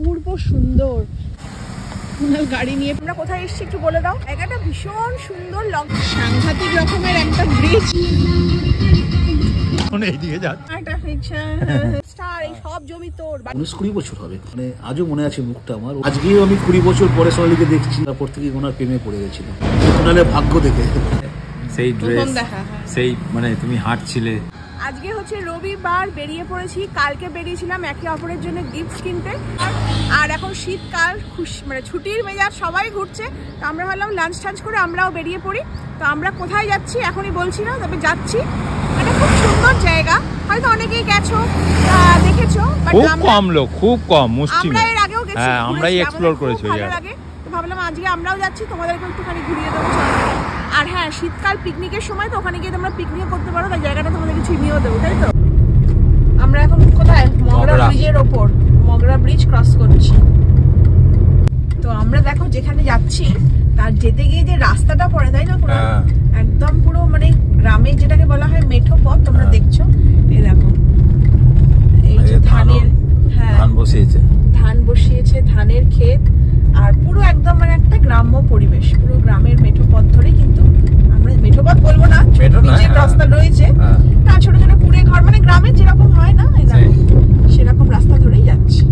অপূর্ব সুন্দর। গাড়ি নিয়ে আমরা কোথায় এসেছি একটু বলে দাও। জায়গাটা ভীষণ সুন্দর, সাংঘাতিক রকমের একটা ব্রিজ। সব জমি তোর 19-20 বছর হবে, মানে আজও মনে আছে মুখটা আমার। আজকেও আমি 20 বছর পরে সোনালীকে দেখছি, তারপর থেকে ওনার প্রেমে পড়ে গেছিলাম সোনালের ভাগ্য দেখে। সেই ড্রেস, সেই মানে তুমি হাঁটছিলে। আজকে হচ্ছে রবিবার, বেরিয়ে পড়েছি। কালকে বেরিয়েছিলাম একে অপরের জন্য গিফট কিনতে, আর এখন শীতকাল, মানে ছুটির মেজাজ, সবাই ঘুরছে। তো আমরা ভাবলাম লাঞ্চ টাঞ্চ করে আমরাও বেরিয়ে পড়ি। তো আমরা কোথায় যাচ্ছি এখনই বলছি না, তবে যাচ্ছি। এটা খুব সুন্দর জায়গা, হয়তো অনেকেই গেছো, দেখেছো, বাট খুব কম মুষ্টিমেয়। আমরা এর আগেও গেছি, আমরাই এক্সপ্লোর করেছি। ভালো লাগে, তো ভাবলাম আজকে আমরাও যাচ্ছি, তোমাদেরকে একটুখানি ঘুরিয়ে দেবো। আর হ্যাঁ, শীতকাল পিকনিকের সময় তো ওখানে গিয়ে তোমরা পিকনিক করতে পারো, তাই জায়গাটা তোমাদেরকে চিনিয়েও দেবো, তাই তো। আমরা এখন কোথায়? মগরা ব্রিজের ওপর, মগরা ব্রিজ ক্রস করছি। তো আমরা দেখো যেখানে যাচ্ছি তার যেতে গিয়ে যে রাস্তাটা পড়ে, তাই না, পুরো একদম পুরো মানে গ্রামের যেটাকে বলা হয় মেঠো পথ। তোমরা দেখছো, এই দেখো, এই যে ধানের, হ্যাঁ ধান বসিয়েছে, ধানের ক্ষেত, আর পুরো একদম মানে একটা গ্রাম্য পরিবেশ। পুরো গ্রামের মেঠো পথ ধরে, কিন্তু আমরা মেঠো পথ বলবো না, নিচের রাস্তা রয়েছে, তা ছোট ছোট কুড়ে ঘর, মানে গ্রামের যেরকম হয় না সেরকম রাস্তা ধরেই যাচ্ছি।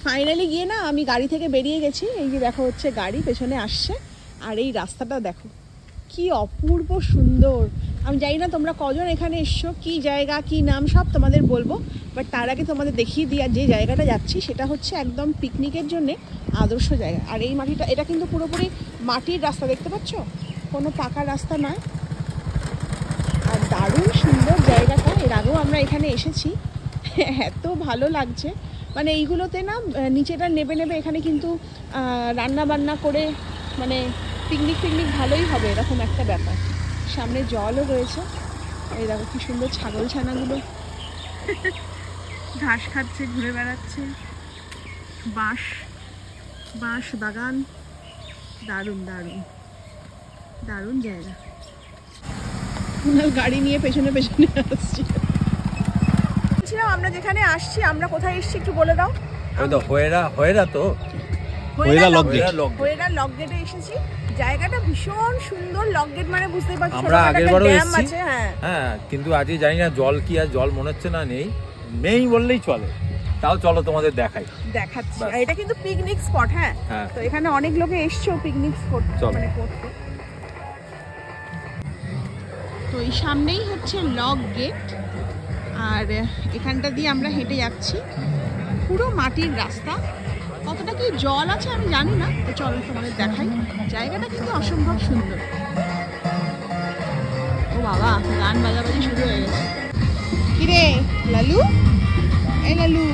ফাইনালি গিয়ে না আমি গাড়ি থেকে বেরিয়ে গেছি। এই যে দেখো হচ্ছে গাড়ি পেছনে আসছে, আর এই রাস্তাটা দেখো কি অপূর্ব সুন্দর। আমি জানি না তোমরা কজন এখানে এসছো, কি জায়গা, কি নাম, সব তোমাদের বলবো, বাট তার আগে তোমাদের দেখিয়ে দিই। আর যে জায়গাটা যাচ্ছি সেটা হচ্ছে একদম পিকনিকের জন্যে আদর্শ জায়গা। আর এই মাটিটা, এটা কিন্তু পুরোপুরি মাটির রাস্তা, দেখতে পাচ্ছ, কোনো পাকা রাস্তা নয়। আর দারুণ সুন্দর জায়গাটা। এর আগেও আমরা এখানে এসেছি, এত ভালো লাগছে। মানে এইগুলোতে না নিচেটা নেবে নেবে, এখানে কিন্তু রান্না বান্না করে মানে পিকনিক ভালোই হবে, এরকম একটা ব্যাপার। সামনে জলও রয়েছে, এই দেখো কি সুন্দর ছাগল ছানাগুলো ঘাস খাচ্ছে, ঘুরে বেড়াচ্ছে। বাঁশ বাগান, দারুণ দারুণ দারুণ জায়গা। গাড়ি নিয়ে পেছনে আসছি। আমরা যেখানে আসছি, আমরা কোথায় এসছি একটু বলে দাও। হয়েরা লক গেটে এসেছি। জায়গাটা ভীষণ সুন্দর। লক গেট মানে বুঝতেই পারছো, আমরা আগেরবারও এসেছি, হ্যাঁ, কিন্তু আজকে জানি না জল কি, আর জল মনে হচ্ছে না নেই বললেই চলে। তাও চলো তোমাদের দেখাচ্ছি। আর এটা কিন্তু পিকনিক স্পট, হ্যাঁ, তো এখানে অনেক লোকে এসছো পিকনিক করতে। তো এই সামনেই হচ্ছে লক গেট, আর এখানটা দিয়ে আমরা হেঁটে যাচ্ছি। পুরো মাটির রাস্তা, কতটা কি জল আছে আমি জানি না, তো চলো তোমাদের দেখাই। জায়গাটা কিন্তু অসম্ভব সুন্দর। ও বাবা, গান বাজাবাজি শুরু হয়ে গেছে। কিরে লালু, এই লালু,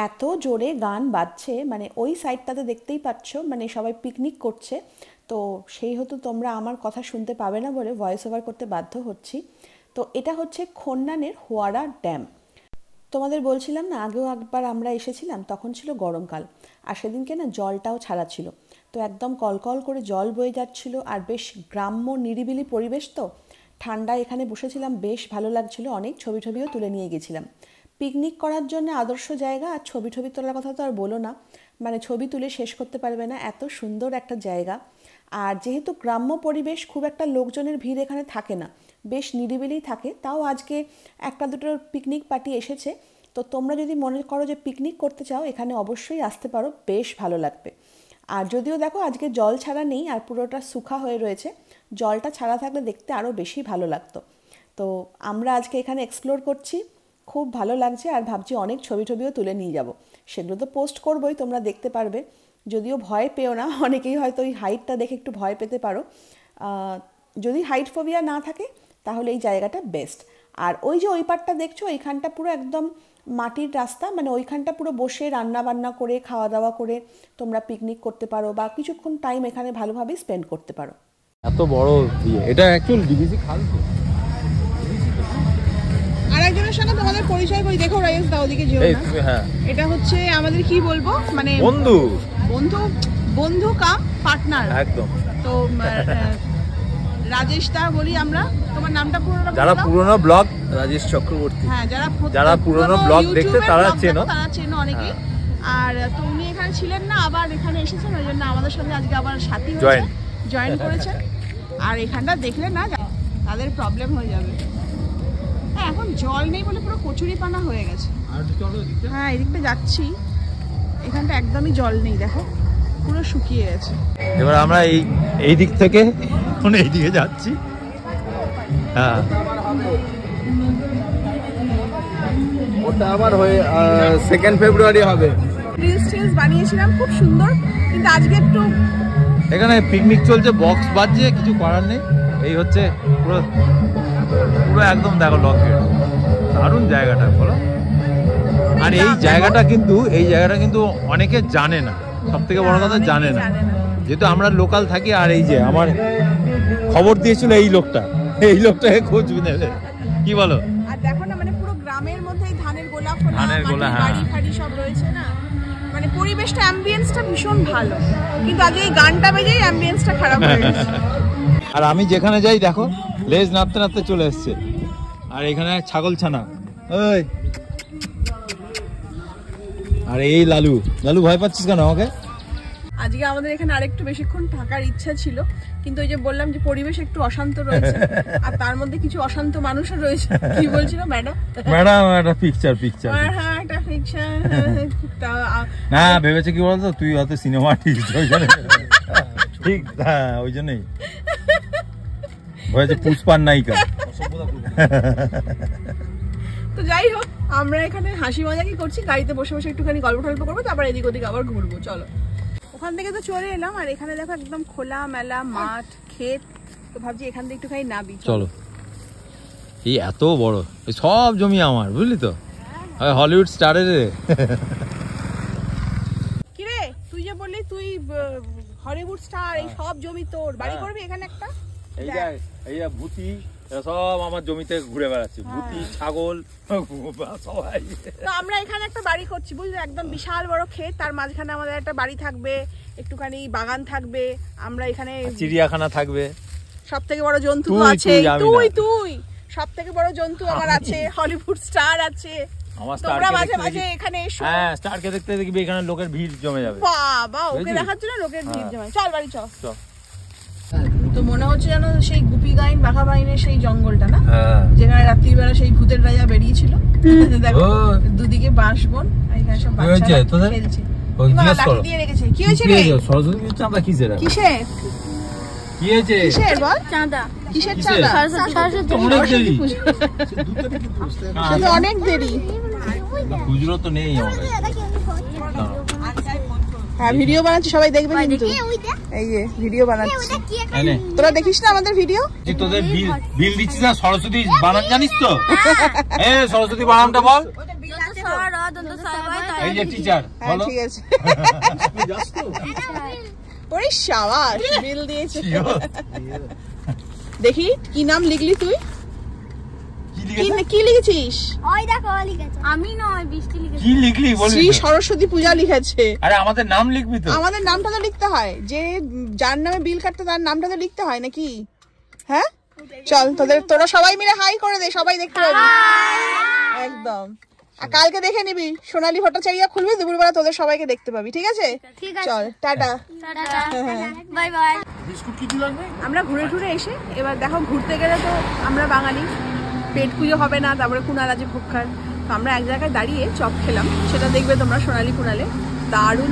এত জোরে গান বাজছে, মানে ওই সাইডটাতে দেখতেই পাচ্ছ, মানে সবাই পিকনিক করছে। তো সেই হতো তোমরা আমার কথা শুনতে পাবে না বলে ভয়েস ওভার করতে বাধ্য হচ্ছি। তো এটা হচ্ছে খন্নানের হোয়ারা ড্যাম। তোমাদের বলছিলাম না, আগেও একবার আমরা এসেছিলাম, তখন ছিল গরমকাল, আর সেদিনকে না জলটাও ছাড়া ছিল। তো একদম কলকল করে জল বয়ে যাচ্ছিল, আর বেশ গ্রাম্য নিরিবিলি পরিবেশ। তো ঠান্ডায় এখানে বসেছিলাম, বেশ ভালো লাগছিল। অনেক ছবিও তুলে নিয়ে গেছিলাম। পিকনিক করার জন্য আদর্শ জায়গা। আর ছবি তোলার কথা তো আর বলো না, মানে ছবি তুলে শেষ করতে পারবে না, এত সুন্দর একটা জায়গা। আর যেহেতু গ্রাম্য পরিবেশ, খুব একটা লোকজনের ভিড় এখানে থাকে না, বেশ নিরিবিলি থাকে। তাও আজকে একটা দুটো পিকনিক পার্টি এসেছে। তো তোমরা যদি মনে করো যে পিকনিক করতে চাও, এখানে অবশ্যই আসতে পারো, বেশ ভালো লাগবে। আর যদিও দেখো আজকে জল ছাড়া নেই, আর পুরোটা শুখা হয়ে রয়েছে। জলটা ছাড়া থাকলে দেখতে আরও বেশি ভালো লাগতো। তো আমরা আজকে এখানে এক্সপ্লোর করছি, খুব ভালো লাগছে। আর ভাবছি অনেক ছবিও তুলে নিয়ে যাব, সেগুলো তো পোস্ট করবোই, তোমরা দেখতে পারবে। যদিও ভয় পেও না, অনেকেই হয়তো ওই হাইটটা দেখে একটু ভয় পেতে পারো। যদি হাইট ফোবিয়া না থাকে তাহলে এই জায়গাটা বেস্ট। আর ওই যে ওই পাটটা দেখছো, ওইখানটা পুরো একদম মাটির রাস্তা, মানে ওইখানটা পুরো বসে রান্না বান্না করে খাওয়া দাওয়া করে তোমরা পিকনিক করতে পারো, বা কিছুক্ষণ টাইম এখানে ভালোভাবে স্পেন্ড করতে পারো। এত বড় এটা অ্যাকচুয়ালি ডিবিসি খাল। আরেকজনের সঙ্গে তোমাদের পরিচয় করি, দেখো রাইস দা ওদিকে যেও না। হ্যাঁ, এটা হচ্ছে আমাদের কি বলবো, মানে বন্ধু কাম পার্টনার একদম। তো রাজেশ দা বলি আমরা, তোমার নামটা পুরোটা যারা পুরনো ব্লগ রাজেশ চক্রবর্তী, হ্যাঁ যারা পুরনো ব্লগ দেখতে তারা চেনো অনেকেই। আর তো উনি এখানে ছিলেন না, আবার এখানে এসেছেন, ওই জন্য আমাদের সঙ্গে আজকে আবার সাথী জয়েন করেছেন। আর এখানটা দেখলে না তাদের প্রবলেম হয়ে যাবে। হ্যাঁ এখন জল নেই বলে পুরো কচুরিপানা হয়ে গেছে। হ্যাঁ এদিকটা যাচ্ছি, এখানটা একদমই জল নেই, দেখো পুরো শুকিয়ে গেছে। এবার আমরা এই দিক থেকে এখন এই দিকে যাচ্ছি। হ্যাঁ ওটা আবার হয়ে 2 ফেব্রুয়ারি হবে। রিলস বানিয়েছিলাম খুব সুন্দর, কিন্তু আজকে একটু এখানে পিকনিক চলছে, বক্স বাজছে, কিছু করার নেই। এই হচ্ছে পুরো পুরো একদম দেখো লকেট, দারুণ জায়গাটা বলো। আর এই জায়গাটা কিন্তু অনেকে জানে না, সব থেকে বড় কথা জানে না, যেহেতু আমরা লোকাল থাকি। আর এই যে আমার খবর দিয়েছিল এই লোকটাকে খোঁজ নেবে, কি বলো? আর দেখো না মানে পুরো গ্রামের মধ্যে ধানের গোলা বাড়ি ফাড়ি সব রয়েছে না, মানে পরিবেশটা অ্যাম্বিয়েন্সটা ভীষণ ভালো, কিন্তু আগে এই গানটা বেজেই অ্যাম্বিয়েন্সটা খারাপ হয়ে গেছে। আর আমি যেখানে যাই দেখো লেজ নাড়তে নাড়তে চলে এসছে। আর এখানে ছাগল ছানা, ওই আর এই লালু ভয় পাচ্ছিস কেন আমাকে? আজকে আমাদের এখানে আরেকটু বেশিক্ষণ থাকার ইচ্ছা ছিল, কিন্তু ওই যে বললাম যে পরিবেশ একটু অশান্ত রয়েছে, আর তার মধ্যে কিছু অশান্ত মানুষও রয়েছে। কি বলছিল ম্যাডাম? একটা পিকচার হ্যাঁ একটা পিকচার। না ভেবেছে কি বলতো, তুই হয়তো সিনেমা আর্টিস্ট, ওই জন্য ঠিক। হ্যাঁ ওই জন্যই ভয়েছে পুষ্পার নায়িকা। তো যাই হোক, আমরা এখানে হাসি মজাকি করছি, গাড়িতে বসে বসে একটুখানি গল্প টল্প করবো, তারপর এদিক ওদিক আবার ঘুরবো। চলো, ওখান থেকে তো চলে এলাম, আর এখানে দেখো একদম খোলা মেলা মাঠ ক্ষেত, তো ভাবছি এখান থেকে একটুখানি নাবি। চলো, এই এত বড় এই সব জমি আমার, বুঝলি তো, হলিউড স্টারের। কিরে তুই যে বললি তুই হলিউড স্টার, এই সব জমি তোর, বাড়ি করবি এখানে একটা? এই ভূতি সব আমার জমিতে ঘুরে বেড়াচ্ছে, ভূতি ছাগল সবাই। তো আমরা এখানে একটা বাড়ি করছি, বুঝলি, একদম বিশাল বড় ক্ষেত, তার মাঝখানে আমাদের একটা বাড়ি থাকবে, একটুখানি বাগান থাকবে, আমরা এখানে চিড়িয়াখানা থাকবে, সব থেকে বড় জন্তু আছে তুই সব থেকে বড় জন্তু আমার আছে, হলিউড স্টার আছে। তোমরা মাঝে মাঝে এখানে এসো। হ্যাঁ স্টারকে দেখতে দেখবি এখানে লোকের ভিড় জমে যাবে। বাবা, ওকে দেখার জন্য লোকের ভিড় জমে। চল বাড়ি চল। তো মনে হচ্ছে যেন সেই গুপি গাইন বাঘা বাইনের সেই জঙ্গলটা না, যেখানে রাত্রিবেলা সেই ভূতের রাজা বেরিয়েছিল। দেখো দুদিকে বাঁশ বন, এখানে সব বাচ্চারা খেলছে। লাঠি দিয়ে রেখেছে। কি হয়েছে রে? সরস্বতী চাঁদা কিসের? কিসের? কি হয়েছে? কিসের বল? চাঁদা। কিসের চাঁদা? সরস্বতী পুজো। সে তো অনেক দেরি। খুচরো তো নেই আমাদের। হ্যাঁ ভিডিও বানাচ্ছি, সবাই দেখবে কিন্তু। এই যে ভিডিও বানাচ্ছি, তোরা দেখিস না আমাদের ভিডিও? তোদের বিল দিচ্ছিস না সরস্বতী বানান জানিস তো? এই সরস্বতী বানানটা বল। এই যে টিচার বলো। ঠিক আছে। ওরে শাবাশ, বিল দিয়েছে। দেখি কি নাম লিখলি তুই? কি লিখেছিস? ওই দেখো লিখেছে, আমি নয় বৃষ্টি লিখেছে। কি লিখলি বল? শ্রী সরস্বতী পূজা লিখেছে। আরে আমাদের নাম লিখবি তো। আমাদের নামটা তো লিখতে হয়, যে যার নামে বিল কাটতে তার নামটা তো লিখতে হয় নাকি? হ্যাঁ চল, তোরা সবাই মিলে হাই করে দে, সবাই দেখতে পাবি একদম। আর কালকে দেখে নিবি, সোনালী ভট্টাচার্য খুলবি, দুপুরবেলা তোদের সবাইকে দেখতে পাবি। ঠিক আছে? চল টাটা, বাই বাই। আমরা ঘুরে ঘুরে এসে এবার দেখো, ঘুরতে গেলে তো আমরা বাঙালি, পেট পুজো হবে না, তারপরে কুনাল আছে ভোগ খায়, তো আমরা এক জায়গায় দাঁড়িয়ে চপ খেলাম, সেটা দেখবে তোমরা সোনালী কুনালে,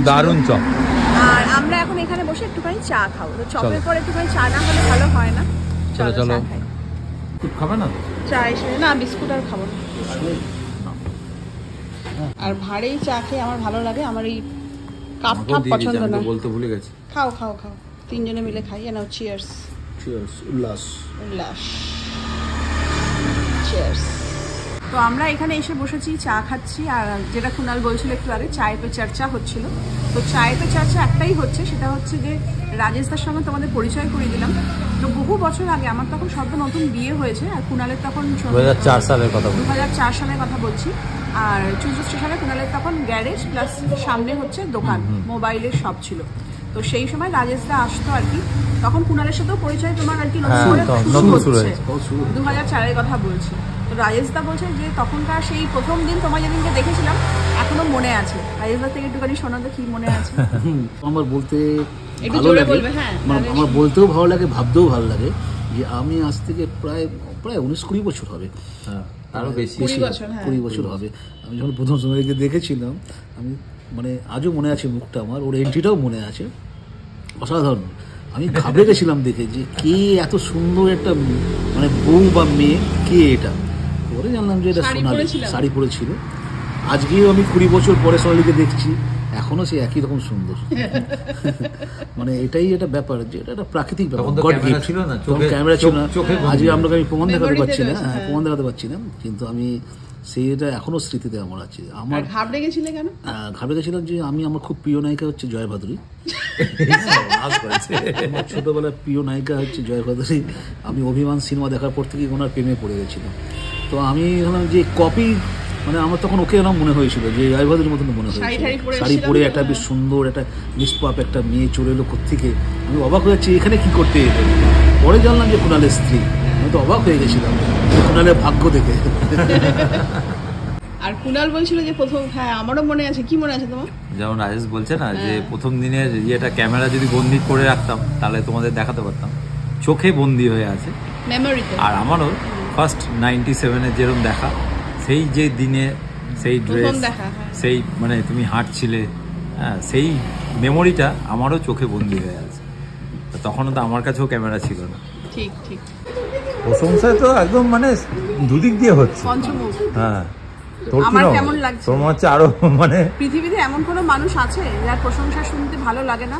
দারুণ চপ। আর আমরা এখন এখানে বসে একটুখানি চা খাবো। তো চপের পরে একটুখানি চা না হলে ভালো হয় না। চলো চা খাই। খাবে না চা এসে না, বিস্কুট আর খাবো না। আর ভারী চা খেয়ে আমার ভালো লাগে, আমার এই কাপ টাপ পছন্দ না। বলতে ভুলে গেছি। খাও খাও খাও, তিনজনে মিলে খাই। নাও চিয়ার্স। চিয়ার্স, উল্লাস। চিয়ার্স। তো আমরা এখানে এসে বসেছি, চা খাচ্ছি, আর যেটা কুনাল বলছিল একটু আগে, চায়ে পে চর্চা হচ্ছিল। তো চায়ে পে চর্চা একটাই হচ্ছে, সেটা হচ্ছে যে রাজেশদার সঙ্গে তোমাদের পরিচয় করিয়ে দিলাম। তো বহু বছর আগে, আমার তখন সদ্য নতুন বিয়ে হয়েছে, আর কুনালের তখন 2004 সালের কথা, 2004 সালের কথা বলছি। আর চুজো স্টেশনে কুনালের তখন গ্যারেজ প্লাস সামনে হচ্ছে দোকান, মোবাইলের শপ ছিল। তো তো সেই সময় রাজেশদা আসতো আর কি, তখন কুণালের সাথেও পরিচয় তোমার আর কি নতুন শুরু হয়েছে। 2004-এর কথা বলছি। তো রাজেশদা বলছে যে তখনকার সেই প্রথম দিন তোমার যেদিনকে দেখেছিলাম এখনো মনে আছে। রাজেশদা থেকে একটুখানি শোনো তো কি মনে আছে। আমার বলতে একটু ভালো জোরে লাগে, বলবে। হ্যাঁ, আমার বলতেও ভালো লাগে, ভাবতেও ভালো লাগে যে আমি আজ থেকে প্রায় 19-20 বছর হবে, আরো বেশি 20 বছর, হ্যাঁ। 20 বছর হবে। আমি যখন প্রথম সোনালীকে দেখেছিলাম, আমি মানে আজও মনে আছে মুখটা আমার, ওর এন্ট্রিটাও মনে আছে, অসাধারণ। আমি ঘাবড়ে গেছিলাম দেখে যে কে এত সুন্দর একটা মানে বউ বা মেয়ে, কে এটা। পরে জানলাম যে এটা সোনালী, শাড়ি পরেছিল। আজকেও আমি 20 বছর পরে সোনালীকে দেখছি, এখনো সে একই রকম সুন্দর। মানে এটাই একটা ব্যাপার, যে এটা একটা প্রাকৃতিক ব্যাপার, গড গিফট ছিল না, ক্যামেরা ছিল না। আজকে আমরা আমি প্রমাণ দেখাতে পারছি না, প্রমাণ দেখাতে পারছি না, কিন্তু আমি সেইটা এখনো স্মৃতিতে আমার আছে। আমার ঘাবড়ে গেছিলে কেন? ঘাবড়ে গেছিলাম যে আমি, আমার খুব প্রিয় নায়িকা হচ্ছে জয়া ভাদুরী। আমার ছোটবেলার প্রিয় নায়িকা হচ্ছে জয়া ভাদুরী। আমি অভিমান সিনেমা দেখার পর থেকে ওনার প্রেমে পড়ে গেছিলাম। তো আমি ভাবলাম যে কপি, মানে আমার তখন ওকে এরকম মনে হয়েছিল যে জয়া ভাদুরীর মতন মনে হয়েছিল, শাড়ি পরে একটা বেশ সুন্দর একটা নিষ্পাপ একটা মেয়ে চলে এলো কোত্থেকে। আমি অবাক হয়ে যাচ্ছি এখানে কি করতে এলো। পরে জানলাম যে কুণালের স্ত্রী। আমি তো অবাক হয়ে গেছিলাম কুণালের ভাগ্য দেখে। আর কুণাল বলছিল যে প্রথম, হ্যাঁ আমারও মনে আছে। কি মনে আছে তোমার? যেমন রাজেশ বলছে না যে প্রথম দিনের ইয়েটা ক্যামেরা যদি বন্দি করে রাখতাম তাহলে তোমাদের দেখাতে পারতাম, চোখে বন্দি হয়ে আছে মেমোরিতে। আর আমারও ফার্স্ট 97-এ যেরকম দেখা, সেই যে দিনে সেই ড্রেস, সেই মানে তুমি হাঁটছিলে, হ্যাঁ সেই মেমোরিটা আমারও চোখে বন্দি হয়ে আছে। তখনও তো আমার কাছেও ক্যামেরা ছিল না। ঠিক ঠিক। প্রশংসা তো একদম মানে দুদিক দিয়ে হচ্ছে। পঞ্চমুখ। হ্যাঁ, তোর আমার কেমন লাগছে? তোর মনে হচ্ছে আরো মানে পৃথিবীতে এমন কোনো মানুষ আছে যার প্রশংসা শুনতে ভালো লাগে না?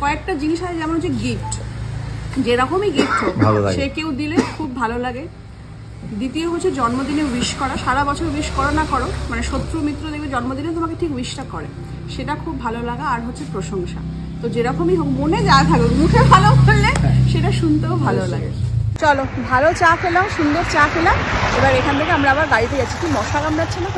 কয়েকটা জিনিস আছে, যেমন হচ্ছে গিফট, যেরকমই গিফট হোক সে কেউ দিলে খুব ভালো লাগে। দ্বিতীয় হচ্ছে জন্মদিনে উইশ করা, সারা বছর উইশ করো না করো, মানে শত্রু মিত্র দেখবে জন্মদিনে তোমাকে ঠিক উইশটা করে, সেটা খুব ভালো লাগা। আর হচ্ছে প্রশংসা, তো যেরকমই হোক মনে যা থাকুক, মুখে ভালো করলে সেটা শুনতেও ভালো লাগে। চলো, ভালো চা খেলাম, সুন্দর চা খেলাম, এবার এখান থেকে আমরা আবার গাড়িতে যাচ্ছি। কি মশা কামড়াচ্ছে না?